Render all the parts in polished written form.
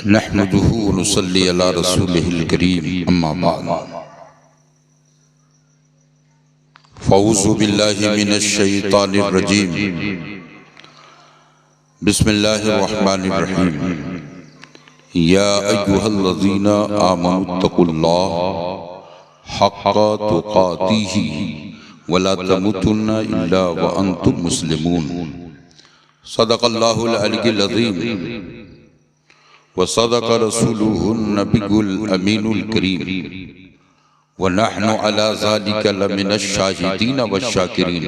नहमदुहु व नुसल्ली अला रसूलिहिल करीम अम्मा बाद फ़ऊज़ु बिल्लाहि मिनश शैतानिर रजीम बिस्मिल्लाहिर रहमानिर रहीम या अय्युहल्लज़ीना आमनुत्तक़ुल्लाह हक़्क़ तुक़ातिही वला तमुतुन्ना इल्ला व अंतुम मुस्लिमून सदक़ल्लाहुल अलिय्युल अज़ीम व सदक़ रसूलुहुन नबियुल अमीनुल करीम व नहनु अला ज़ालिका लमिनश शाहिदीन व शाकिरीन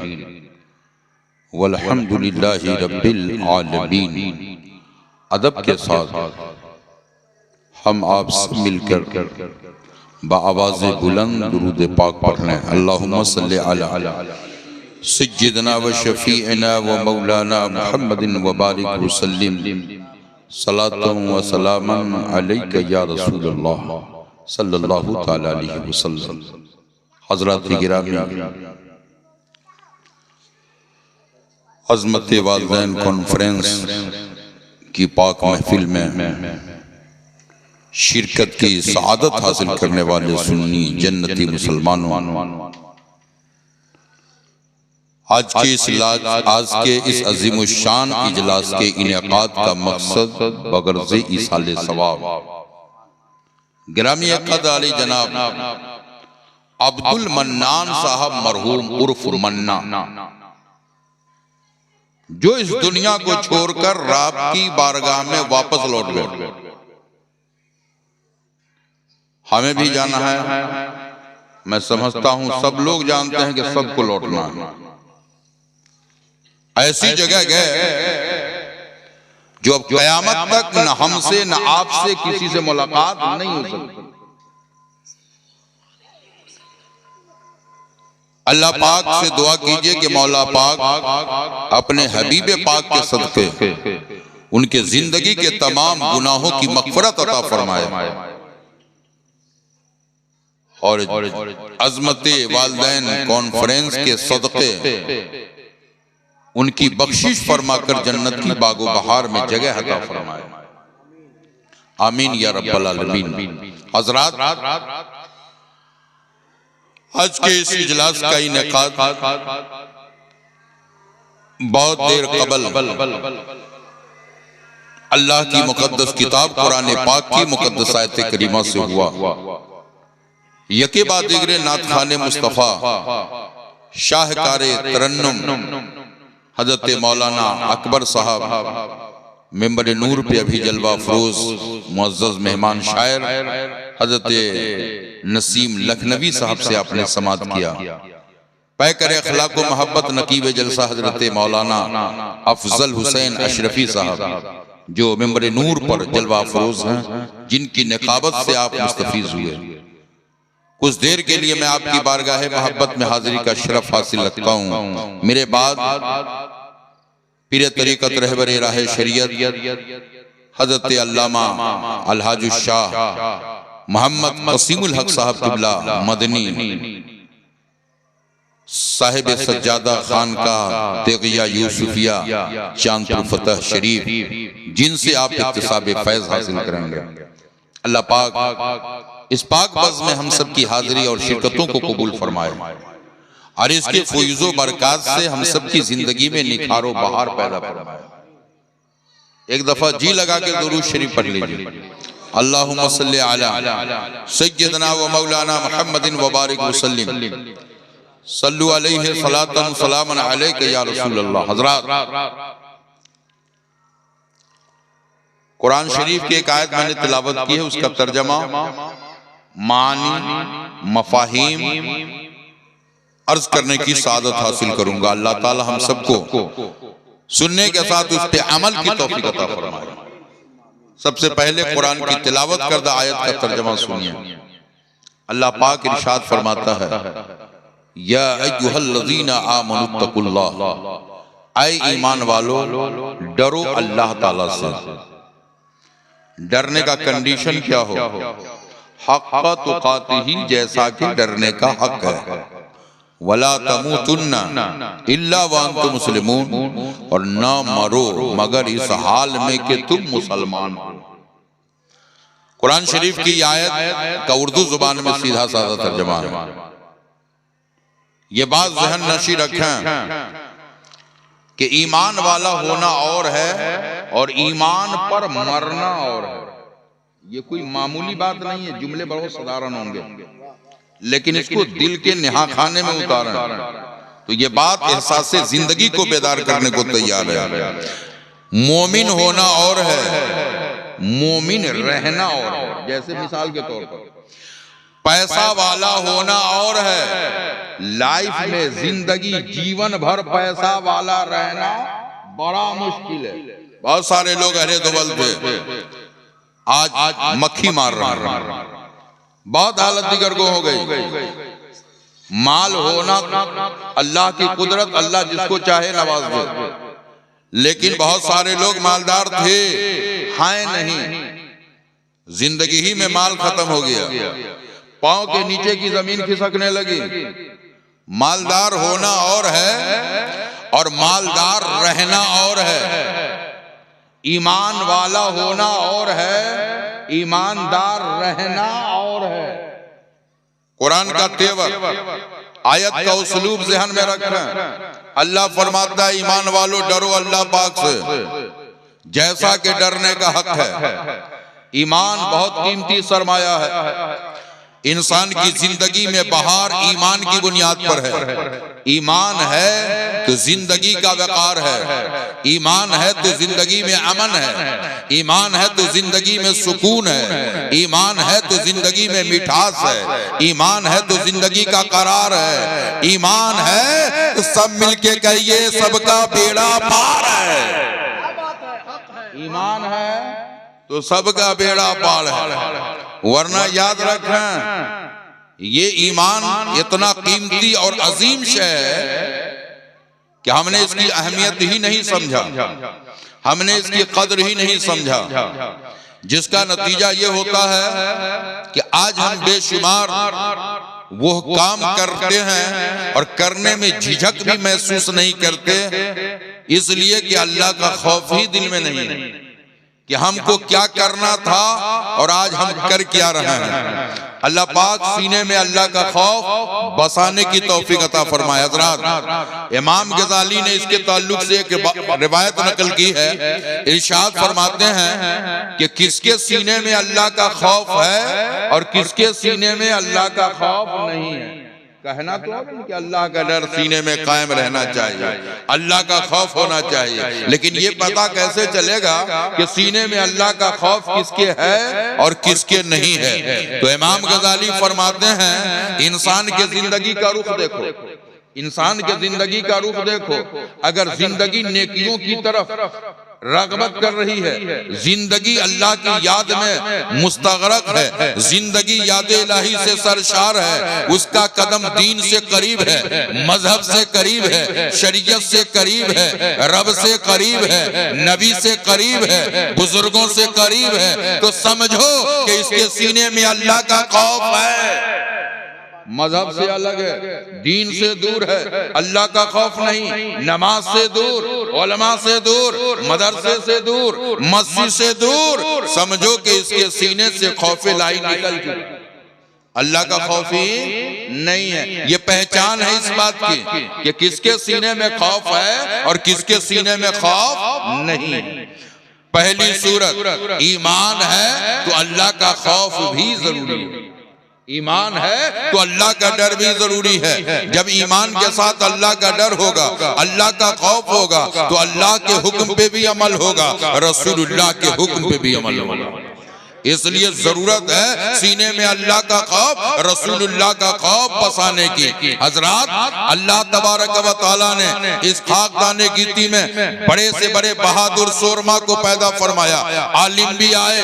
वल्हम्दुलिल्लाहि रब्बिल आलमीन। अदब के साथ हम आप सब मिलकर बाआवाज़ बुलंद दुरूद पाक पढ़ लें। अल्लाहुम्मा सल्लि अला सय्यिदना व शफ़ीअना व मौलाना मुहम्मदिन व बारिक व सल्लिम सलातन व सलामन अलैका या रसूलल्लाह सल्लल्लाहु तआला अलैहि वसल्लम। हज़रात गिरामी, अज़मत वालिदैन कॉन्फ्रेंस की पाक महफिल में शिरकत की सआदत हासिल करने वाले सुन्नी जन्नती मुसलमानों, आज के इस अज़ीमुश्शान इजलास के इनेकाद का मकसद बगर्ज़ ईसाले सवाब गिरामी क़द्र आली जनाब अब्दुल मन्नान साहब मरहूम उर्फ मन्ना, जो इस दुनिया को छोड़कर रब की बारगाह में वापस लौट गए। हमें भी जाना है, मैं समझता हूं सब लोग जानते हैं कि सबको लौटना है। ऐसी जगह गए जो अब क़यामत तक न हमसे न आपसे किसी से मुलाकात नहीं हो सकती। अल्लाह पाक से दुआ कीजिए कि मौला पाक अपने हबीब पाक के सदक़े उनके जिंदगी के तमाम गुनाहों की मग़फ़िरत अता फरमाए और अज़मत वालिदैन कॉन्फ्रेंस के सदक़े उनकी बख्शिश फरमाकर जन्नत की बागो बहार में जगह अता फरमाए। आमीन या रब्बल आलमीन। हज़रात, आज के इस इजलास का इनेकाद बहुत देर कबल अल्लाह की मुक़द्दस किताब कुरान पाक की मुक़द्दस आयत करीमा से हुआ। यके बाद दिगरे नात खाने मुस्तफ़ा शाहकारे तरन्नुम हजरत मौलाना अकबर साहब मेंबर नूर पे अभी जलवा फरोज मुअज़्ज़ज़ मेहमान शायर हजरत नसीम लखनवी साहब से आपने समात किया। पैकर अखलाक व मोहब्बत नकीब जलसा हजरत मौलाना अफजल हुसैन अशरफी साहब जो मेंबर नूर पर जलवा फरोज हैं, जिनकी निकाबत से आप मुस्तफीज हुए। कुछ देर के लिए मैं आपकी बारगाह मोहब्बत में हाजिरी का शरफ हासिल रखता हूँ। मेरे बाद पीर तरीक़त रहबरे राह शरीयत हजरत अल्लामा अलहाज शाह मोहम्मद कसीमुल हक साहब क़िबला मदनी साहिब सज्जादा खान का तेगिया यूसुफिया चांदपुर फतह शरीफ, जिनसे आप इक्तिसाब फैज़ हासिल करेंगे। अल्लाह पाक इस पाक बज़ में हम सब की हाजिरी और शिरकतों को कबूल फरमाए और इसके फुयूज़ो बरक़ात से हम सब की जिंदगी में निखारो बहार पैदा फरमाए। एक दफा जी लगा के दुरूद शरीफ पढ़ लीजिए। अल्लाहुम्मा सल्लि अला सय्यदना व मौलाना मुहम्मदिन व बारिक व सल्लिम सल्लु अलैहि सलातन सलामन अलैका या रसूलल्लाह। हज़रात, कुरान शरीफ की एक आयत मैंने तिलावत की है, उसका तर्जमा मानी मफाहिम अर्ज करने की सादत हासिल करूंगा। अल्लाह ताला हम सबको सुनने के साथ उस पे अमल की तौफीक अता फरमाए। सबसे पहले कुरान की तिलावत करदा आयत का तर्जमा सुनिए। अल्लाह पाक इरशाद फरमाता है, या अय्युहल्लज़ीना आमनुत्तक़ुल्लाह, ऐ ईमान वालो डरो अल्लाह ताला से। डरने का कंडीशन क्या हो? हक़्क़ तुक़ातिही, जैसा कि डरने का हक है। वला तमूतुन्ना इल्ला व अंतुम मुस्लिमून, और न मरो मगर इस हाल में कि तुम मुसलमान हो। कुरान शरीफ की आयत का उर्दू जुबान में सीधा साधा तर्जमा है। ये बात ज़हन नशी रखें कि ईमान वाला होना और है और ईमान पर मरना और है। ये कोई मामूली बात नहीं है। जुमले बहुत साधारण होंगे, लेकिन इसको दिल के निहाखाने में उतारें तो ये बात एहसास जिंदगी को बेदार करने को तैयार है। मोमिन होना और है, मोमिन रहना और है। जैसे मिसाल के तौर पर पैसा वाला होना और है। लाइफ में जिंदगी जीवन भर पैसा वाला रहना बड़ा मुश्किल है। बहुत सारे लोग अरे दुबल थे, आज मक्खी मार रहा है, बहुत हालत दिगर को हो गई। माल होना अल्लाह की कुदरत, अल्लाह जिसको चाहे नवाज दे, लेकिन बहुत सारे लोग मालदार थे, हैं नहीं। जिंदगी ही में माल खत्म हो गया, पांव के नीचे की जमीन खिसकने लगी। मालदार होना और है और मालदार रहना और है। ईमान वाला होना और है, ईमानदार रहना और है। कुरान का तेवर, आयत का उसलूब ज़हन में रखें। अल्लाह फरमाता है ईमान वालों डरो अल्लाह पाक से जैसा कि डरने का हक है। ईमान बहुत कीमती सरमाया है। इंसान की जिंदगी में बहार ईमान की बुनियाद पर है। ईमान है तो जिंदगी का वकार है, ईमान है तो जिंदगी में अमन है, ईमान है तो जिंदगी में सुकून है, ईमान है तो जिंदगी में मिठास है, ईमान है तो जिंदगी का करार है, ईमान है तो सब मिलके कहिए सबका बेड़ा पार है। ईमान है तो सबका बेड़ा पार है। वरना याद रखें ये ईमान इतना कीमती और अजीम शय है कि हमने इसकी अहमियत ही नहीं समझा, हमने इसकी कदर ही नहीं समझा, जिसका नतीजा ये होता है कि आज हम बेशुमार वो काम करते हैं और करने में झिझक भी महसूस नहीं करते, इसलिए कि अल्लाह का खौफ ही दिल में नहीं है कि हमको क्या करना था और आज हम कर क्या रहे हैं। अल्लाह पाक सीने में अल्लाह का खौफ बसाने की तौफीक अता फरमाए। हज़रात इमाम गज़ाली ने इसके ताल्लुक से एक रिवायत नकल की है। इरशाद फरमाते हैं कि किसके सीने में अल्लाह का खौफ है और किसके सीने में अल्लाह का खौफ नहीं है। कहना तो है कि अल्लाह का डर सीने में कायम रहना चाहिए, अल्लाह का खौफ होना चाहिए, लेकिन ये पता कैसे चलेगा कि सीने में अल्लाह का खौफ किसके है और किसके नहीं है। तो इमाम गज़ाली फरमाते हैं इंसान के जिंदगी का रुख देखो, इंसान के जिंदगी का रुख देखो। अगर जिंदगी नेकियों की तरफ रगबत कर रही है, जिंदगी अल्लाह की याद में मुस्तगरक है, जिंदगी याद इलाही से सरशार है, उसका कदम दीन से करीब है, मजहब से करीब है, शरीयत से करीब है, रब से करीब है, नबी से करीब है, बुजुर्गों से करीब है, तो समझो कि इसके सीने में अल्लाह का खौफ है। मजहब से अलग है, दीन से दूर है, अल्लाह का खौफ नहीं, नमाज से दूर, उलमा से दूर, मदरसे से दूर, मस्जिद से दूर, समझो कि इसके सीने से खौफ इलाही निकल चुका, अल्लाह का खौफ ही नहीं है। ये पहचान है इस बात की कि किसके सीने में खौफ है और किसके सीने में खौफ नहीं है। पहली सूरत ईमान है तो अल्लाह का खौफ भी जरूरी है, ईमान है तो अल्लाह का डर भी जरूरी है। जब ईमान के साथ अल्लाह का डर होगा, अल्लाह का खौफ होगा, तो अल्लाह के हुक्म पे भी अमल होगा, रसूलुल्लाह के हुक्म पे भी अमल होगा। इसलिए जरूरत है सीने में अल्लाह का खौफ, रसूलुल्लाह का खौफ बसाने की। हजरात अल्लाह तबारक व तआला ने इस खाकदाने गिती में बड़े से बड़े बहादुर शोरमा को पैदा फरमाया। आलिम भी आए,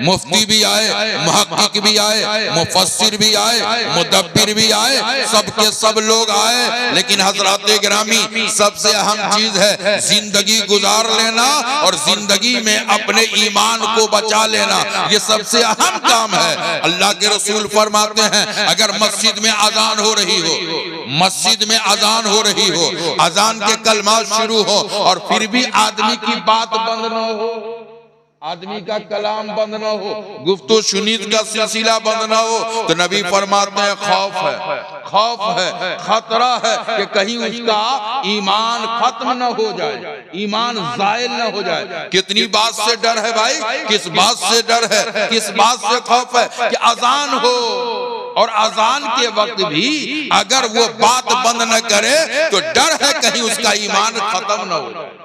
मुफ्ती भी आए, मुहक्किक भी आए, मुफस्सिर भी आए, मुदब्बिर भी आए, सबके सब लोग आए, लेकिन हजरात गिरामी सबसे अहम चीज है जिंदगी गुजार लेना और जिंदगी में अपने ईमान को बचा लेना। ये सबसे अहम काम है। अल्लाह के रसूल फरमाते हैं अगर मस्जिद में अजान हो रही हो, मस्जिद में अजान हो रही हो, अजान के कलमात शुरू हो और फिर भी आदमी की बात बंद न हो, आदमी का कलाम बंद ना हो, गुफ्तो शुनीद का सिलसिला बंद ना हो, तो नबी फरमाते हैं खौफ है, खतरा है कि कहीं उसका ईमान खत्म न हो जाए, ईमान जायल न हो जाए। कितनी बात से डर है भाई, किस बात से डर है, किस बात से खौफ है कि अजान हो और अजान के वक्त भी अगर वो बात बंद न करे तो डर है कहीं उसका ईमान खत्म न हो जाए।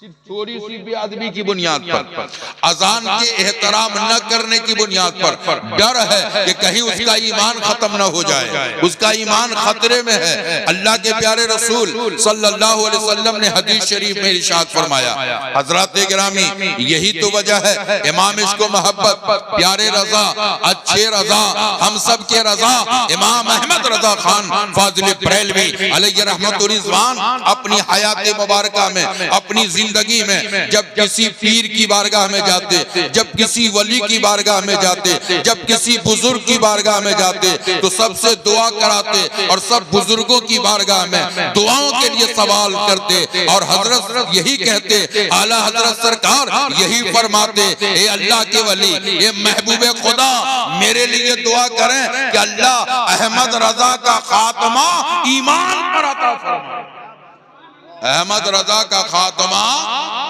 सिर्फ थोड़ी सी भी आदमी की बुनियाद पर, अजान के एहतराम न करने की बुनियाद पर डर है कि कहीं उसका ईमान खत्म न हो जाए, उसका ईमान खतरे में है। अल्लाह के प्यारे रसूल सल्लल्लाहु अलैहि वसल्लम ने हदीस शरीफ में इरशाद फरमाया, हजरत गिरामी यही तो वजह है इमाम इश्क व मोहब्बत, प्यारे रजा, अच्छे रजा, हम सब के रजा इमाम अहमद रजा खान फाजिल बरेलवी अलैहि रहमतुर रिज़वान अपनी हयात मुबारका में, अपनी जिंदगी में जब किसी पीर की बारगाह में जाते, जब किसी वली की बारगाह में जाते, जब किसी बुजुर्ग की बारगाह में जाते तो सबसे दुआ कराते और सब बुजुर्गों की बारगाह में दुआओं के लिए सवाल करते और हजरत यही कहते, आला हजरत सरकार यही फरमाते, ए अल्लाह के वली, ए महबूबे खुदा मेरे लिए दुआ करें कि अल्लाह अहमद रजा का खात्मा ईमान पर अता फरमाए, अहमद रजा का खात्मा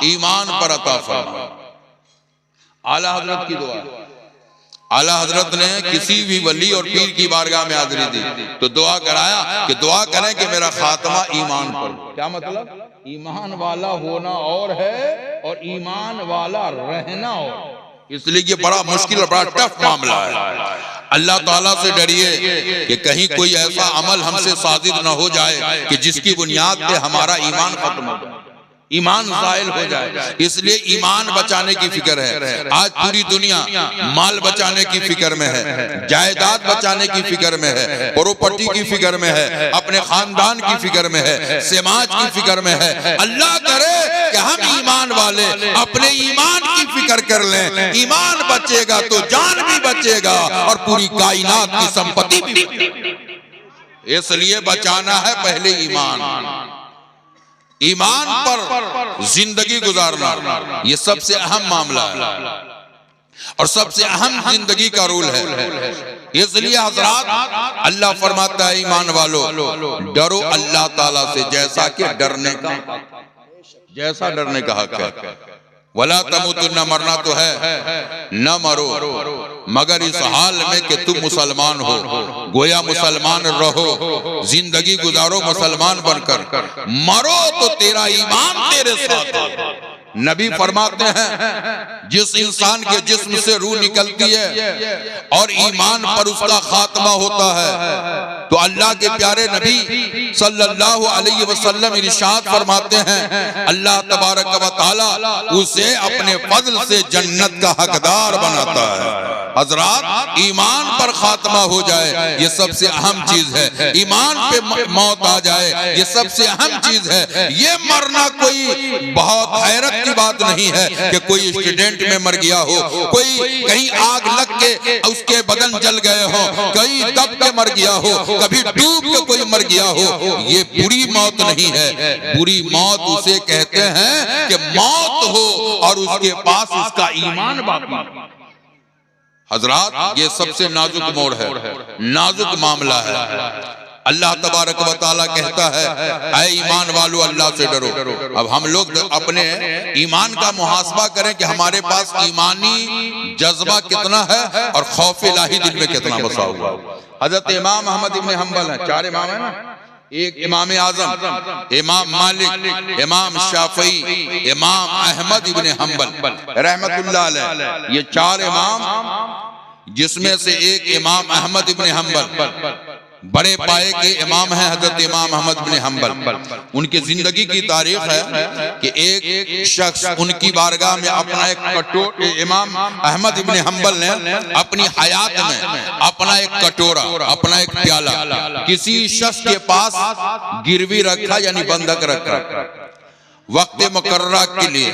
ईमान पर अता फरमा। आला हजरत की दुआ, आला हजरत ने किसी भी वली और पीर की बारगाह में हाजिरी दी तो दुआ कराया कि दुआ करें कि मेरा खात्मा ईमान पर। क्या मतलब? ईमान वाला होना और है और ईमान वाला रहना और, इसलिए ये बड़ा मुश्किल और बड़ा टफ मामला है। अल्लाह ताला से डरिए कि कहीं कोई ऐसा अमल हमसे साजिद न हो जाए कि जिसकी बुनियाद पे हमारा ईमान खत्म हो जाए, ईमान जायल हो जाए। इसलिए ईमान बचाने की फिक्र है। आज पूरी दुनिया माल बचाने की फिक्र में है, जायदाद बचाने की फिक्र में है, प्रॉपर्टी की फिक्र में है, अपने खानदान की फिक्र में है, समाज की फिक्र में है। अल्लाह करे कि हम ईमान वाले अपने ईमान की फिक्र कर लें, ईमान बचेगा तो जान भी बचेगा और पूरी कायनात की संपत्ति भी। इसलिए बचाना है पहले ईमान, ईमान पर जिंदगी गुजारना ये सबसे अहम मामला है और सबसे अहम जिंदगी का रूल है। इसलिए हजरात अल्लाह फरमाता है ईमान वालों डरो अल्लाह ताला से जैसा कि डरने का हक है। वला तमुतुन्ना, मरना तो है, न मरो मगर इस हाल में कि तुम मुसलमान हो, गोया मुसलमान रहो, जिंदगी गुजारो मुसलमान बनकर, मरो तो तेरा ईमान तेरे साथ है। नबी फरमाते हैं जिस इंसान के जिस्म से रूह निकलती है और ईमान पर उसका खात्मा होता है तो अल्लाह के प्यारे नबी सल्लल्लाहु अलैहि वसल्लम इरशाद फरमाते हैं अल्लाह तबारक व तआला उसे अपने फजल से जन्नत का हकदार बनाता है। हजरात ईमान पर खात्मा हो जाए ये सबसे अहम चीज है, ईमान पे मौत आ जाए ये सबसे अहम चीज है। ये मरना कोई बहुत हैरत की बात नहीं है कि कोई एक्सीडेंट में मर गया हो, कोई कहीं आग लग के उसके बदन जल गए हो, कहीं दब के मर गया हो, कभी डूब के कोई मर गया हो, ये बुरी मौत नहीं है। बुरी मौत उसे कहते हैं कि मौत हो और उसके पास उसका ईमान बाकी। हजरात ये सबसे नाजुक मोड़ है, नाजुक मामला है। अल्लाह तबारक व तआला कहता है ऐ ईमान वालों अल्लाह से डरो। अब हम लोग अपने ईमान का मुहासबा करें कि हमारे पास ईमानी जज्बा कितना है और खौफ इलाही दिल में कितना बसा हुआ। हजरत इमाम अहमद इब्न हंबल है, चार इमाम है ना, एक इमाम आजम, इमाम मालिक, इमाम शाफई, इमाम अहमद इब्न हंबल रहमतुल्लाह अलैह, ये चार इमाम जिसमें से एक इमाम अहमद इब्न हंबल बड़े पाए के इमाम हैं हजरत इमाम अहमद बिन हंबल। उनकी जिंदगी की तारीख है कि एक शख्स उनकी बारगाह में अपना एक कटोरा, इमाम अहमद इब्न हंबल ने अपनी हयात में अपना एक कटोरा, अपना एक प्याला किसी शख्स के पास गिरवी रखा यानी बंधक रखा वक्त मुकर्ररा के लिए।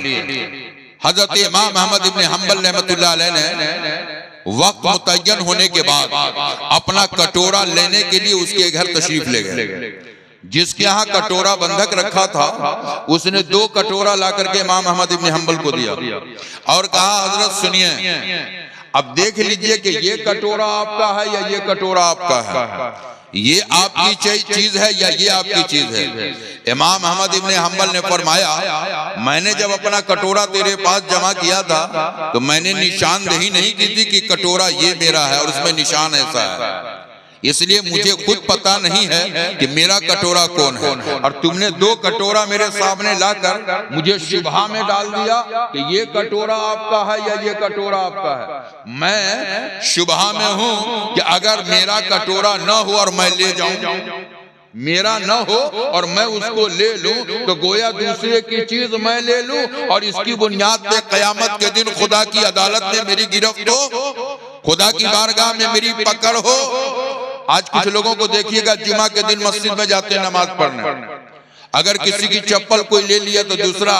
हजरत इमाम अहमद इब्न हंबल रहमतुल्लाह अलैह ने वक्त मुतय्यन होने के बाद अपना कटोरा लेने के लिए उसके घर तशरीफ ले गए। जिसके यहाँ कटोरा बंधक रखा था उसने 2 कटोरा ला करके इमाम अहमद इब्न हंबल को दिया और कहा हजरत सुनिए, अब देख लीजिए कि ये कटोरा आपका है या ये कटोरा आपका है, ये आपकी चीज है या ये आपकी चीज है। इमाम अहमद इब्न हंबल ने फरमाया, मैंने जब अपना कटोरा तेरे पास जमा किया था तो मैंने निशानदेही नहीं की थी कि कटोरा ये मेरा है और उसमें निशान ऐसा है, इसलिए मुझे खुद पता नहीं है कि मेरा कटोरा कौन है, और तुमने 2 कटोरा मेरे सामने लाकर मुझे शुबहा में डाल दिया कि ये कटोरा आपका है या ये कटोरा आपका है। मैं शुबहा में हूं कि अगर मेरा कटोरा न हो और मैं ले जाऊं, मेरा न हो और मैं उसको ले लूं तो गोया दूसरे की चीज मैं ले लूं और इसकी बुनियाद पे कयामत के दिन खुदा की अदालत में मेरी गिरफ्त हो, खुदा की बारगाह में मेरी पकड़ हो। आज कुछ लोगों को देखिएगा जुमा के दिन मस्जिद में जाते हैं नमाज पढ़ने, अगर किसी की चप्पल कोई ले लिया तो दूसरा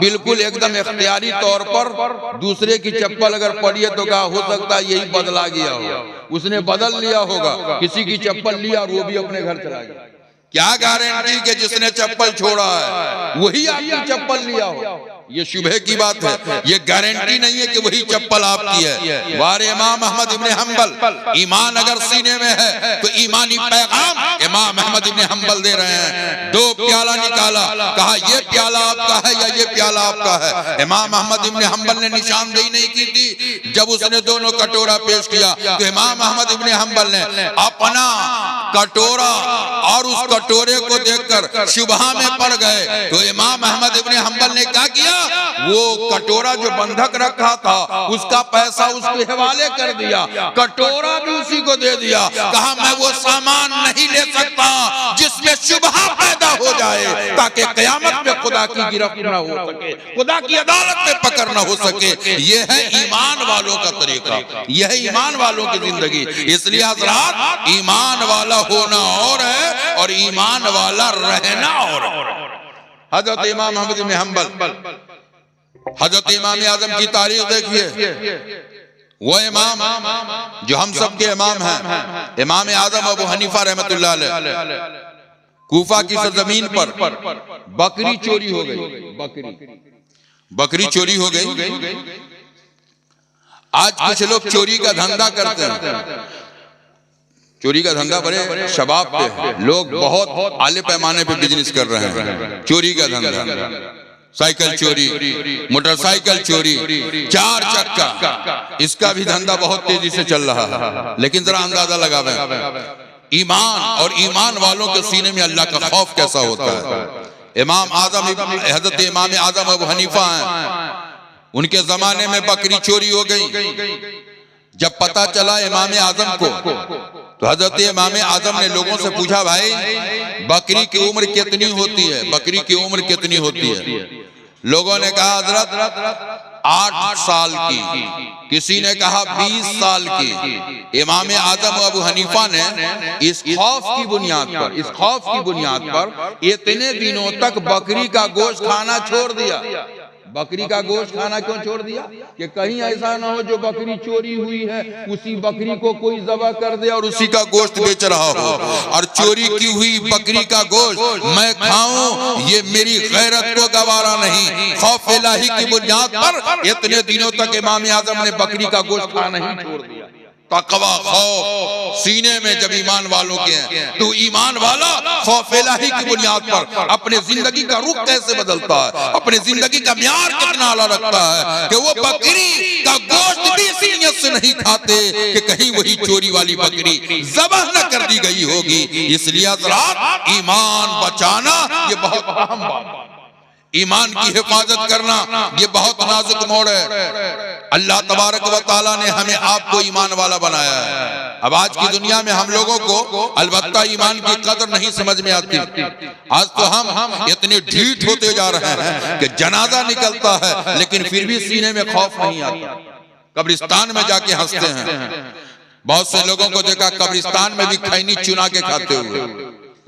बिल्कुल एकदम इख्तियारी तौर पर दूसरे की चप्पल अगर पड़ी है तो क्या हो सकता है यही बदला गया होगा, उसने बदल लिया होगा, किसी की चप्पल लिया और वो भी अपने घर चला गया। क्या गारंटी कि जिसने चप्पल छोड़ा है वही आपकी चप्पल लिया हो? ये शुबह की बात है, ये गारंटी नहीं है कि वही चप्पल आपकी है। वारे इमाम अहमद इब्न हंबल, ईमान अगर सीने में है तो ईमानी पैगाम इमाम अहमद इब्न हंबल दे रहे हैं। 2 प्याला निकाला, कहा ये प्याला आपका है या ये प्याला आपका है। इमाम अहमद इब्न हंबल ने निशानदेही नहीं की थी। जब उसने दोनों कटोरा पेश किया तो इमाम अहमद इब्न हंबल ने अपना कटोरा और उस कटोरे को देखकर शुबहा में पड़ गए। तो इमाम अहमद इब्न हंबल ने क्या किया, वो कटोरा जो बंधक रखा था उसका पैसा उसके हवाले कर दिया, कटोरा भी उसी को दे दिया। कहा मैं वो सामान नहीं ले सकता जिसमें शुबहा पैदा हो जाए ताकि कयामत में खुदा की गिरफ्त न हो सके, खुदा की अदालत में पकड़ न हो सके। ये है ईमान वालों का तरीका, यह है ईमान वालों की जिंदगी। इसलिए हज़रात, ईमान वाला होना और है और ईमान वाला रहना और है। हजरत इमाम अहमद इब्न हंबल, हजरत इमाम आजम की तारीख देखिए, वो इमाम जो हम सब के इमाम हैं, इमाम आजम अबू हनीफा रहमतुल्लाह अलैह, कूफा की सरजमीन पर बकरी चोरी हो गई, बकरी चोरी हो गई। आज कुछ लोग चोरी का धंधा करते हैं, चोरी का धंधा बड़े शबाब पे है, लोग बहुत आले पैमाने पे बिजनेस कर रहे हैं। चोरी का धंधा, साइकिल चोरी, मोटरसाइकिल चोरी, 4 चक्का, इसका भी धंधा बहुत तेजी से चल रहा है। लेकिन जरा अंदाजा लगावें ईमान और ईमान वालों के सीने में अल्लाह का खौफ कैसा होता है। इमाम आजम, हजरत इमाम आजम अबू हनीफा हैं, उनके जमाने में बकरी चोरी हो गई। जब पता चला इमाम आजम को तो हजरत इमाम आजम ने लोगों से पूछा, भाई बकरी की उम्र कितनी होती है, बकरी की उम्र कितनी होती है? लोगों ने कहा हजरत 8 साल की, किसी ने कहा 20 साल की। इमाम आजम अबू हनीफा ने इस खौफ की बुनियाद पर इतने दिनों तक बकरी का गोश्त खाना छोड़ दिया। बकरी का गोश्त खाना क्यों छोड़ दिया? कि कहीं ऐसा ना हो जो बकरी चोरी हुई है उसी बकरी को कोई ज़बह कर दे और उसी का गोश्त बेच रहा हो, और चोरी की हुई बकरी का गोश्त मैं खाऊं, ये मेरी गैरत को गवारा नहीं। खौफ इलाही की बुनियाद पर इतने दिनों तक इमाम आजम ने बकरी का गोश्त खाना ही छोड़ दिया। तकवा, खौफ सीने में जब ईमान वालों के हैं तो ईमान वाला खौफ इलाही की बुनियाद पर अपने जिंदगी का रुख कैसे बदलता है, अपने जिंदगी का म्यार कितना आला रखता है कि वो बकरी का गोश्त भी इसी नियत से नहीं खाते कि कहीं वही चोरी वाली बकरी ज़बह न कर दी गई होगी। इसलिए हज़रात, ईमान बचाना ये बहुत अहम बात है, ईमान की हिफाजत करना ये बहुत नाजुक मोड़ है। अल्लाह तबारक व तआला ने हमें आपको ईमान वाला बनाया है। अब आज की दुनिया में हम लोगों को अलबत्ता ईमान की कदर नहीं समझ में आती। आज तो हम इतने ढीठ होते जा रहे हैं कि जनाजा निकलता है लेकिन फिर भी सीने में खौफ नहीं आता। कब्रिस्तान में जाके हंसते हैं। बहुत से लोगों को देखा कब्रिस्तान में भी खैनी चुना के खाते हुए।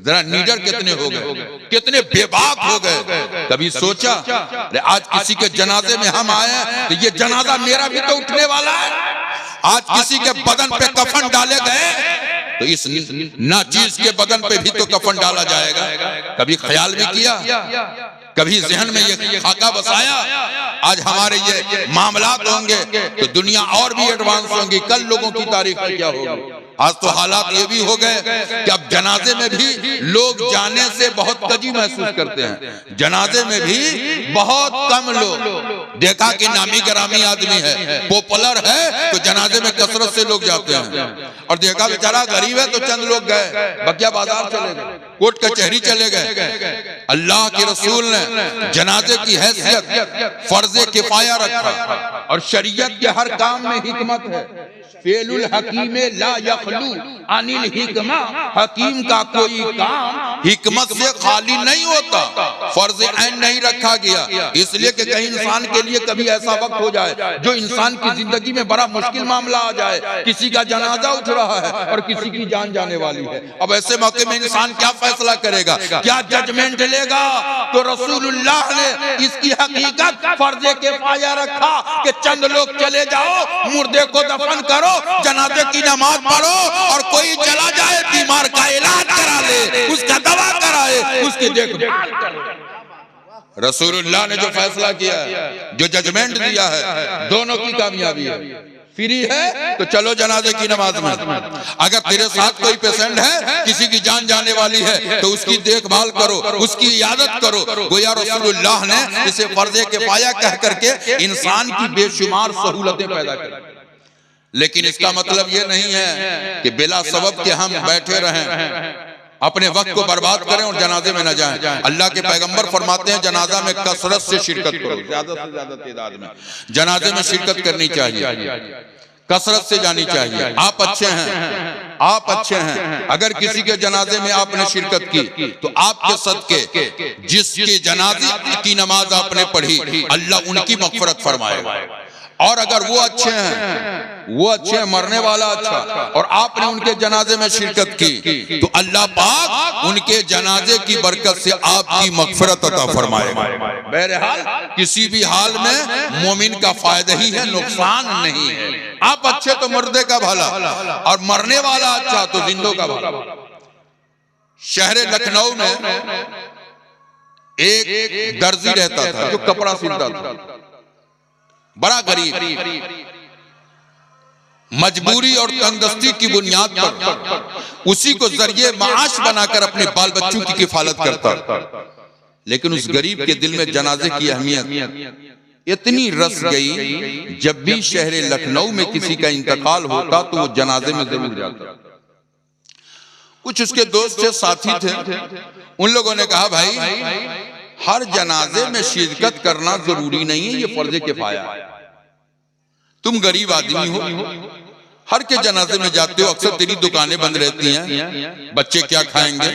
जरा नीडर कितने हो गए, कितने बेबाक हो गए। कभी सोचा आज किसी के जनाजे में हम आए तो ये जनाजा मेरा भी तो उठने वाला है। आज किसी के बदन पे कफन डाले गए तो इस नाचीज के बदन पे भी तो कफन डाला जाएगा। कभी ख्याल भी किया, कभी जहन में ये खाका बसाया? आज हमारे ये मामलात होंगे तो दुनिया और भी एडवांस होंगी। कल लोगों की तारीख में क्या होगी? आज तो हालात ये भी हो गए कि अब जनाजे में भी लोग जाने से बहुत कजी महसूस करते हैं। जनाजे में भी बहुत कम लोग, देखा कि नामी ग्रामी आदमी है, पॉपुलर है, तो जनाजे में कसरत से लोग जाते हैं। और देखा बेचारा गरीब है तो चंद लोग गए, बकिया बाजार चले गए, कोर्ट कचहरी चले गए। अल्लाह के रसूल ने जनाजे की हैसियत फर्ज किफाया रखा और शरीयत के हर काम में हिकमत है। फेलुल हकीम ला यखलू अनिल हिकमा, हकीम का कोई काम हिकमत से खाली नहीं होता। फर्ज ऐन नहीं रखा गया इसलिए कि कहीं इंसान के लिए कभी ऐसा वक्त हो जाए जो इंसान की जिंदगी में बड़ा मुश्किल मामला आ जाए, किसी का जनाजा उठ रहा है और किसी की जान जाने वाली है। अब ऐसे मौके में इंसान क्या फैसला करेगा, क्या जजमेंट लेगा? तो रसूलुल्लाह ने इसकी हकीकत फर्ज किफाया रखा कि चंद लोग चले जाओ, मुर्दे को दफन करो, जनाजे की नमाज पढ़ो, और कोई चला जाए बीमार का इलाज करा ले, उसका दवा कराए, उसकी देखभाल करे। रसूलुल्लाह ने जो फैसला किया है, जो जजमेंट दिया है, दोनों की कामयाबी है। फ्री है तो चलो जनाजे की नमाज में। अगर तेरे साथ कोई पेशेंट है, किसी की जान जाने वाली है, तो उसकी देखभाल करो, उसकी इयादत करो। गोया रसूलुल्लाह ने इसे फर्ज किफाया कह करके इंसान की बेशुमार सहूलतें पैदा की। लेकिन इसका मतलब ये नहीं है कि बिला सबब के हम बैठे रहें, अपने वक्त को बर्बाद करें और जनाजे में न जाएं। अल्लाह के पैगंबर फरमाते हैं जनाजा में कसरत से शिरकत करो, ज्यादा से ज्यादा तादाद में जनाजे में शिरकत करनी चाहिए, कसरत से जानी चाहिए। आप अच्छे हैं, आप अच्छे हैं, अगर किसी के जनाजे में आपने शिरकत की तो आपके सदके जिसके जनाजे की नमाज आपने पढ़ी, अल्लाह उनकी मगफरत फरमाएगा। और अगर वो अच्छे हैं, वो अच्छे हैं, मरने वाला अच्छा, और आपने उनके जनाजे में शिरकत की, तो अल्लाह पाक उनके जनाजे की बरकत से आपकी मगफरत अता फरमाएगा। बहरहाल किसी भी हाल में मोमिन का फायदा ही है, नुकसान नहीं है। आप अच्छे तो मुर्दे का भला, और मरने वाला अच्छा तो जिंदों का भला। शहर लखनऊ में एक दर्जी रहता था जो कपड़ा सिलता था, बड़ा गरीब, मजबूरी और तंगदस्ती की बुनियाद पर उसी को जरिए माश बनाकर अपने बाल बच्चों की किफालत करता। लेकिन उस गरीब के दिल में जनाजे की अहमियत इतनी रस गई, जब भी शहर लखनऊ में किसी का इंतकाल होता तो वो जनाजे में जरूर जाता। कुछ उसके दोस्त थे, साथी थे, उन लोगों ने कहा भाई हर जनाजे में शिरकत करना जरूरी नहीं है, ये फर्ज किफाया है। तुम गरीब आदमी हो, हर के जनाजे में जाते हो, अक्सर तेरी दुकानें बंद रहती हैं, बच्चे क्या खाएंगे,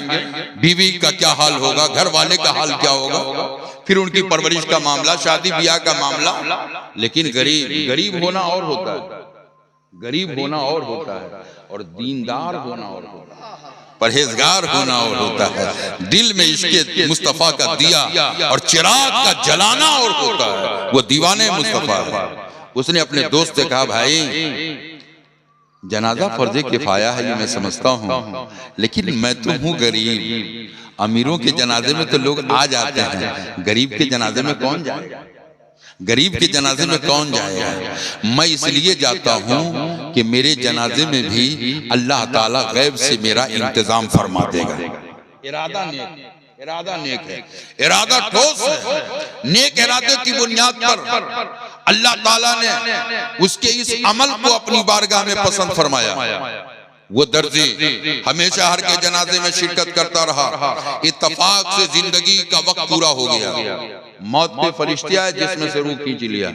बीवी का क्या हाल होगा, घर वाले का हाल क्या होगा, फिर उनकी परवरिश का मामला, शादी ब्याह का मामला। लेकिन गरीब होना और होता है, गरीब होना और होता है, और दीनदार होना और होता है, परहेजगार होना और होता है। दिल में इश्क़े मुस्तफा का दिया और चिराग का जलाना और होता है, वो दीवाने मुस्तफा है। उसने अपने दोस्त से कहा भाई जनाजा फर्ज किफाया है, ये मैं समझता हूँ, लेकिन मैं तो हूँ गरीब, अमीरों के जनाजे में तो लोग आ जाते हैं, गरीब के जनाजे में कौन जाएगा, गरीब के जनाजे में कौन जाएगा। मैं इसलिए जाता हूं कि मेरे जनाजे में भी अल्लाह ताला गैब से मेरा इंतजाम फरमा देगा। इरादा नेक है, इरादा ठोस है। नेक इरादे की बुनियाद पर अल्लाह ताला ने उसके इस अमल को अपनी बारगाह में पसंद फरमाया। वो दर्जी हमेशा हर के जनाजे में शिरकत करता रहा। इत्तफाक से जिंदगी का वक्त पूरा हो गया, मौत के फरिश्ते आए जिसमें से रूह खींच लिया।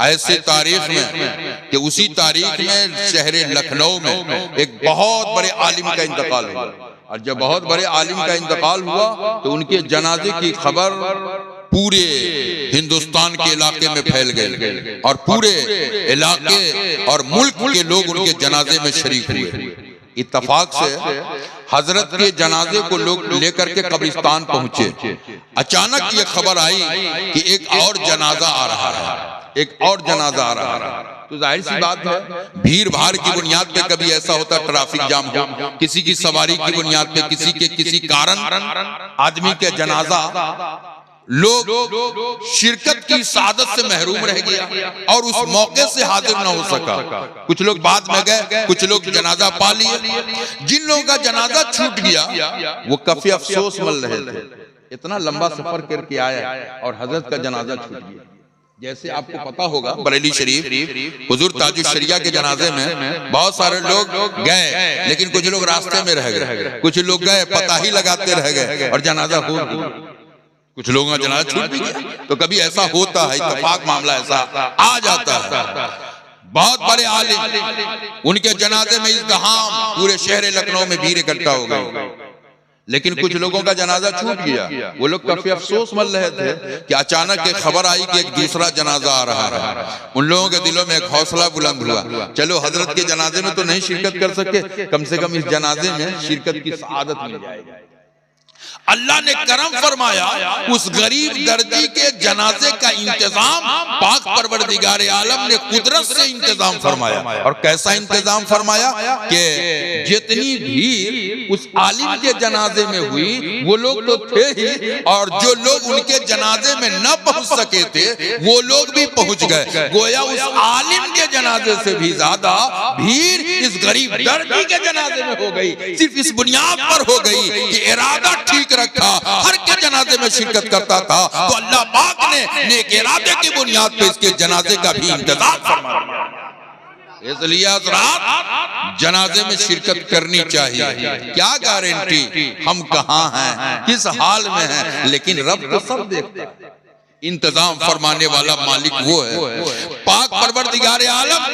ऐसे तारीख में कि उसी तारीख में शहर लखनऊ में एक बहुत बड़े आलिम का इंतकाल हुआ, और जब बहुत बड़े आलिम का इंतकाल हुआ तो उनके जनाजे की खबर पूरे हिंदुस्तान के इलाके में फैल गई, और पूरे इलाके और मुल्क के लोग उनके जनाजे में शरीक हुए। इत्तफाक से हजरत के जनाजे को लोग लेकर के कब्रिस्तान पहुंचे। अचानक ये खबर आई कि एक और जनाजा आ रहा है, एक और जनाजा आ रहा है। तो जाहिर सी बात है भीड़ भाड़ की बुनियाद पे कभी ऐसा होता ट्रैफिक जाम हो, किसी की सवारी की बुनियाद पे किसी कारण आदमी के जनाजा लोग शिरकत की सादत से महरूम रह गया और उस मौके से हाजिर ना हो सका। कुछ लोग बाद में गए, कुछ लोग जनाजा पा लिए। जिन लोगों का जनाजा छूट गया वो काफी अफसोस मल रहे थे, इतना लंबा सफर करके आया और हजरत का जनाजा छूट गया। जैसे आपको पता होगा बरेली शरीफ हुजूर ताजुश शरिया के जनाजे में बहुत सारे लोग गए, लेकिन कुछ लोग रास्ते में रह गए, कुछ लोग गए पता ही लगाते रह गए और जनाजा हो गया, कुछ लोगों का जनाजा छूट भी गया। तो कभी ऐसा होता है, इत्तेफाक मामला ऐसा आ जाता है। बहुत बड़े आलिम उनके जनाजे में इज़्दिहाम, पूरे शहर लखनऊ में भीड़ इकट्ठा हो गई, लेकिन कुछ लोगों का जनाजा छूट गया। वो लोग काफी अफसोस मल रहे थे कि अचानक एक खबर आई कि एक दूसरा जनाजा आ रहा है। उन लोगों के दिलों में एक हौसला बुलंद हुआ, चलो हजरत के जनाजे में तो नहीं शिरकत कर सके, कम से कम इस जनाजे में शिरकत की सआदत मिल जाएगी। अल्लाह ने करम फरमाया, उस गरीब दर्जी के जनाजे का इंतजाम पाक परवरदिगार आलम ने कुदरत से इंतजाम फरमाया। और कैसा इंतजाम फरमाया कि जितनी भीड़ उस आलिम के जनाजे में हुई वो लोग तो थे ही, और जो लोग उनके जनाजे में न पहुंच सके थे वो लोग भी पहुंच गए। गोया उस आलिम के जनाजे से भी ज्यादा भीड़ इस गरीब दर्जी के जनाजे में हो गई, सिर्फ इस बुनियाद पर हो गई कि इरादा ठीक रखा, हर के जनाजे में शिरकत करता था, तो अल्लाह पाक ने नेक इरादे की बुनियाद पे इसके जनाजे का भी इंतजाम फरमाया। इसलिए हज़रात जनाजे में शिरकत करनी चाहिए। क्या गारंटी हम कहां हैं, किस हाल में हैं, लेकिन रब तो सब देखता है। इंतजाम फरमाने वाला मालिक वो है। पाक परवरदिगार आलम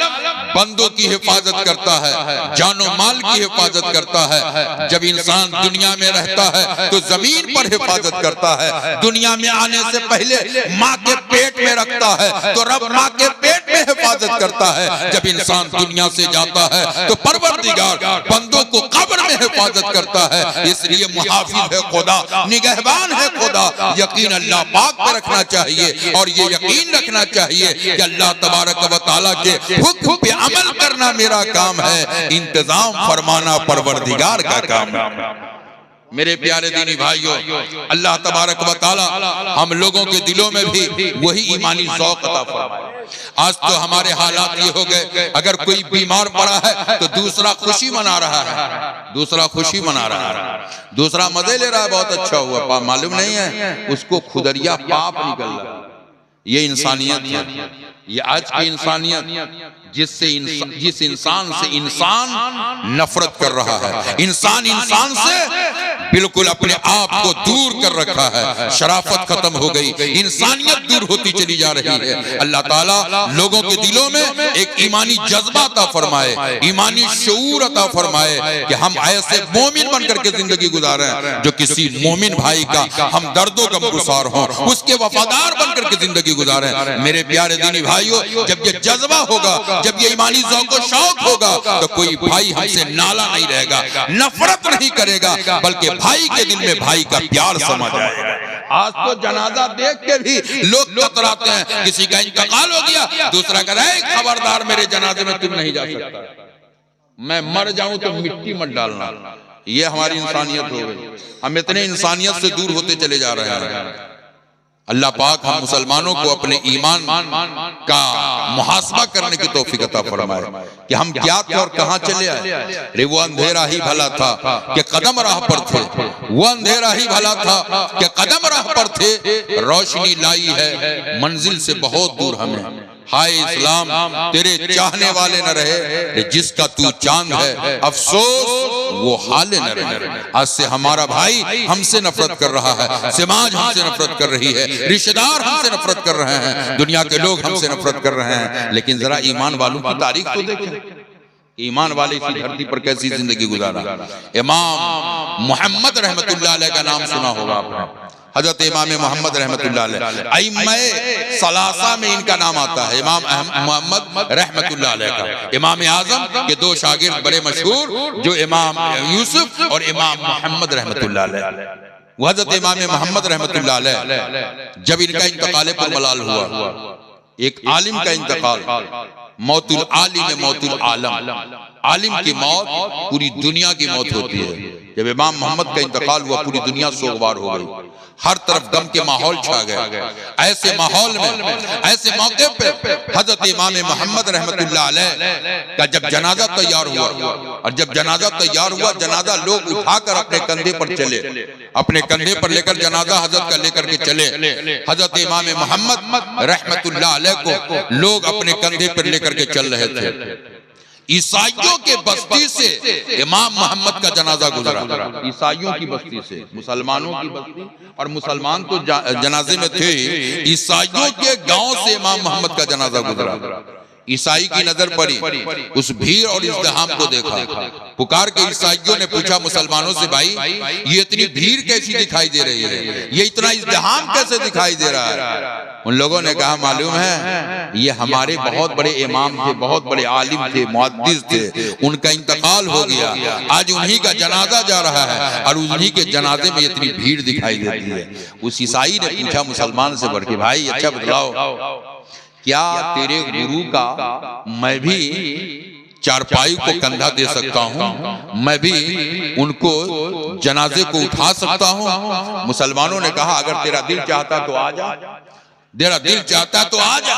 बंदों की हिफाजत करता है, जानो माल की हिफाजत करता है। जब इंसान दुनिया में रहता है तो जमीन पर हिफाजत करता है, दुनिया में आने से पहले माँ के पेट में रखता है तो रब माँ के पेट में हिफाजत करता है। जब इंसान दुनिया से जाता है तो परवरदिगार बंदों को कब्र में हिफाजत करता है। इसलिए मुहाफिज है खुदा, निगहबान है खुदा। यकीन अल्लाह पाक पे रखना चाहिए और ये यकीन रखना चाहिए कि अल्लाह तबारक व तआला के हुक्म पे अमल करना मेरा काम है, इंतजाम फरमाना परवरदिगार का काम है। मेरे प्यारे दीनी भाइयों, अल्लाह तबारक व तआला हम लोगों के दिलों में भी वही ईमानी ज़ौक़ अता फरमाए। आज तो हमारे हालात ये हो गए, अगर कोई बीमार पड़ा है तो दूसरा खुशी मना रहा है, दूसरा खुशी मना रहा है, दूसरा मजे ले रहा है, बहुत अच्छा हुआ, मालूम नहीं है उसको खुदरिया पाप निकल रहा है। ये इंसानियत है, ये आज की इंसानियत जिस इंसान से इंसान नफरत कर रहा है, इंसान से बिल्कुल अपने आप को दूर कर रखा है, शराफत खत्म हो गई, इंसानियत दूर होती चली जा रही है। अल्लाह ताला लोगों के दिलों में एक ईमानी जज्बा अता फरमाए, ईमानी शऊर अता फरमाए कि हम ऐसे मोमिन बनकर के जिंदगी गुजारें जो किसी मोमिन भाई का हम दर्दो गमगुसार हों, उसके वफादार बनकर के जिंदगी गुजारें। मेरे प्यारे दीनी भाइयों, जब ये जज्बा होगा, जब ये ईमानी ज़ौक़ शौक होगा तो कोई भाई हमसे नाला नहीं रहेगा, नफरत नहीं करेगा, बल्कि भाई के दिल में भाई का प्यार समा जाएगा। आज तो जनाजा देख के भी लोग कतराते हैं, किसी का इंतकाल हो गया दूसरा कह रहा है खबरदार मेरे जनाजे में तुम नहीं जा सकता, मैं मर जाऊं तो मिट्टी मत डालना। ये हमारी इंसानियत हो गई, हम इतने इंसानियत से दूर होते चले जा रहे हैं। अल्लाह पाक हम मुसलमानों को अपने ईमान का मुहासबा करने की तौफीक अता फरमाए कि हम क्या थे और कहां चले आए। अरे वो अंधेरा ही भला था कि कदम राह पर थे, वो अंधेरा ही भला था कि कदम राह पर थे, रोशनी लाई है मंजिल से बहुत दूर हमें। हाय इस्लाम तेरे चाहने वाले न रहे, जिसका तू चांद है अफसोस वो हाले न रहे। आज से हमारा भाई हमसे नफरत कर रहा है, समाज हमसे नफरत कर रही है, रिश्तेदार हमसे नफरत कर रहे हैं, दुनिया के लोग हमसे नफरत कर रहे हैं। लेकिन जरा ईमान वालों की तारीख तो देखें, ईमान वाले इसी धरती पर कैसी जिंदगी गुजारा। इमाम मोहम्मद रहमतुल्लाह अलैह का नाम सुना होगा आपने, हजरत इमाम मोहम्मद रहमतुल्लाह अलैह, अइम्मे सलासा में इनका नाम आता है, इमाम मोहम्मद रहमतुल्लाह अलैह का। इमाम आजम के दो शागिर्द बड़े मशहूर जो इमाम यूसुफ और इमाम मोहम्मद रहमतुल्लाह अलैह, वो हजरत इमाम मोहम्मद रहमतुल्लाह अलैह जब इनका इंतकाल पर मलाल हुआ, एक आलिम का इंतकाल, मौतुल आलिम मौतुल आलम, आलिम की मौत पूरी दुनिया की मौत होती है। जब इमाम मोहम्मद का इंतकाल हुआ पूरी दुनिया सोगवार हो गई, हर तरफ गम के माहौल छा गया। ऐसे माहौल में, ऐसे मौके पे हजरत इमाम मोहम्मद रहमतुल्लाह अलैह का जब जनाजा तैयार हुआ, और जब जनाजा तैयार हुआ, जनाजा लोग उठाकर अपने कंधे पर चले, अपने कंधे पर लेकर जनाजा हजरत का लेकर के चले। हजरत इमाम मोहम्मद रहमतुल्लाह अलैह को लोग अपने कंधे पर लेकर के चल रहे थे। ईसाइयों के बस्ती से इमाम मोहम्मद का जनाजा गुजरा, ईसाइयों की बस्ती से, मुसलमानों की बस्ती, और मुसलमान तो जनाजे में थे, ईसाइयों के गांव से इमाम मोहम्मद का जनाजा गुजरा। ईसाई की नजर पड़ी, उस भीड़ और इज़्दिहाम को देखा, पुकार के ईसाइयों ने पूछा मुसलमानों से, भाई ये इतनी भीड़ कैसी दिखाई दे रही है, ये इतना इज़्दिहाम कैसे दिखाई दे रहा है? उन लोगों ने कहा, मालूम है ये हमारे बहुत बड़े इमाम थे, बहुत बड़े आलिम थे, मुहद्दिस थे, उनका इंतकाल हो गया, आज उन्हीं का जनाजा जा रहा है और उन्हीं के जनाजे में इतनी भीड़ दिखाई देती है। उस ईसाई ने पूछा मुसलमान से बढ़ के, भाई अच्छा बतलाओ, क्या तेरे गुरु का मैं भी चारपाई को कंधा दे सकता हूँ, मैं भी उनको जनाजे को उठा सकता हूँ? मुसलमानों ने कहा, अगर तेरा दिल चाहता तो आ जा, तेरा दिल चाहता तो आ जा।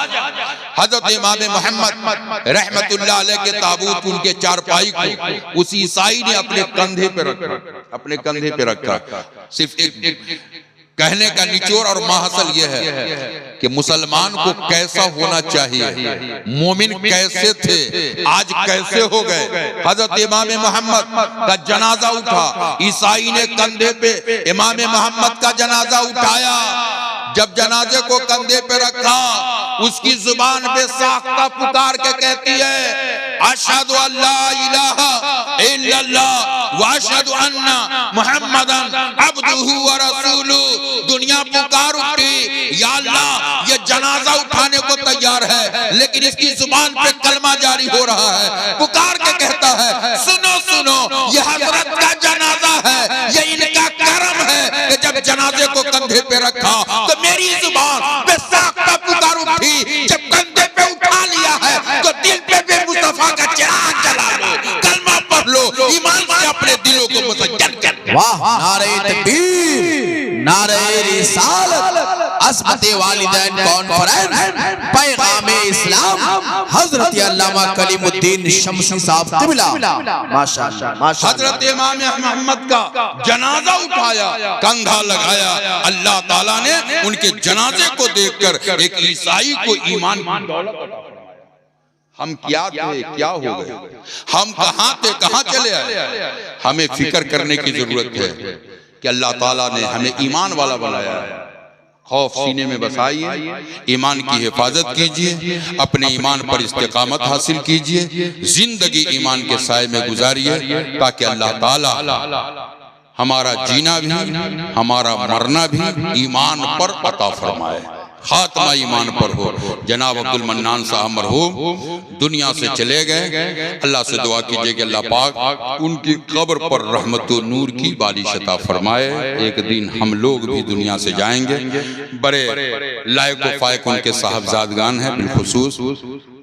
हजरत इमाम मोहम्मद रहमतुल्लाह अलैह के ताबूत, उनके चारपाई को उस ईसाई ने अपने कंधे पे रखा, अपने कंधे पे रखा। सिर्फ एक कहने का निचोड़ और माहसल यह है कि मुसलमान को कैसा होना चाहिए, मोमिन कैसे थे, आज कैसे हो गए। हजरत इमाम मोहम्मद का जनाजा उठा, ईसाई ने कंधे पे इमाम मोहम्मद का जनाजा उठाया। जब जनाजे को कंधे पे रखा, उसकी जुबान पे साख्ता पुकार के कहती है, अशहदु अल्ला इलाहा इल्लल्लाह व अशहदु अन्ना मुहम्मदन अब्दुहु व रसूलुहु। दुनिया पुकार उठी, या अल्लाह ये जनाजा उठाने को तैयार है, लेकिन इसकी जुबान पे कलमा जारी हो रहा है। पुकार के कहता है, सुनो सुनो, ये हजरत का जनाजा है, ये इनका करम है कि जब जनाजे को कंधे पे रखा तो मेरी जुबान पे साख्ता पुकार उठी। जब कंधे पे उठा लिया है तो दिल पे भी मुस्तफा का चिराग जला लो, कलमा पढ़ लो, ईमान से अपने दिलों को मुसज्जल कर। वाह, नारे तकबीर, नारे रिसालत, अस्मते वालिदैन कॉन्फ्रेंस, पैगाम इस्लाम, हजरत अल्लामा कलीमुद्दीन शमसी साहब क़िबला, माशाअल्लाह माशाअल्लाह। हजरत इमाम मोहम्मद का जनाजा उठाया, कंधा लगाया। अल्लाह ताला ने उनके जनाजे को देखकर एक ईसाई को ईमान की दौलत अता फरमाया। हम क्या थे, क्या हो गए, हम कहां थे, कहां चले आए? हमें फिक्र करने की जरूरत है कि अल्लाह ताला ने हमें ईमान वाला बनाया है। खौफ सीने में बसाइए, ईमान की हिफाजत कीजिए, अपने ईमान पर इस्तिकामत हासिल कीजिए, जिंदगी ईमान के साए में गुजारिए, ताकि अल्लाह ताला हमारा जीना भी, हमारा मरना भी ईमान पर अता फरमाए, खात्मा ईमान पर हो। जनाब अब्दुल मन्नान साहब मरहूम दुनिया से चले गए। अल्लाह से दुआ कीजिए कि अल्लाह पाक उनकी कब्र पर रहमत व नूर की बारिश अता फरमाए। एक दिन हम लोग भी दुनिया से जाएंगे। बड़े लायक व फायक उनके साहबजादगान हैं, बिलखुसूस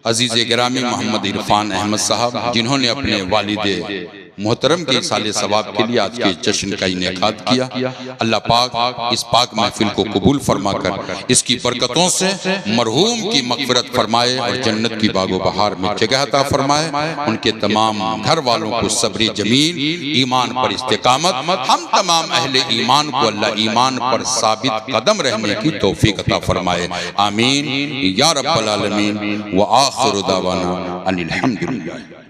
अजीज गिरामी मोहम्मद इरफान अहमद साहब, जिन्होंने अपने वालिद मोहतरम के साले सवाब के लिए आज के जश्न का इनेकाद किया। अल्लाह पाक इस पाक महफिल को कबूल फरमाकर इसकी बरकतों से मरहूम की मग़फ़िरत फरमाए और जन्नत की बागो बहार में जगह अता फरमाए। उनके तमाम घर वालों को सब्र जमील, ईमान पर इस्तिकामत, हम तमाम अहले ईमान को अल्लाह ईमान पर साबित कदम रहने की तौफीक अता फरमाए। आमीन या रब्बल आलमीन व आखिरु दावाना अनिल हम्दुलिल्लाह।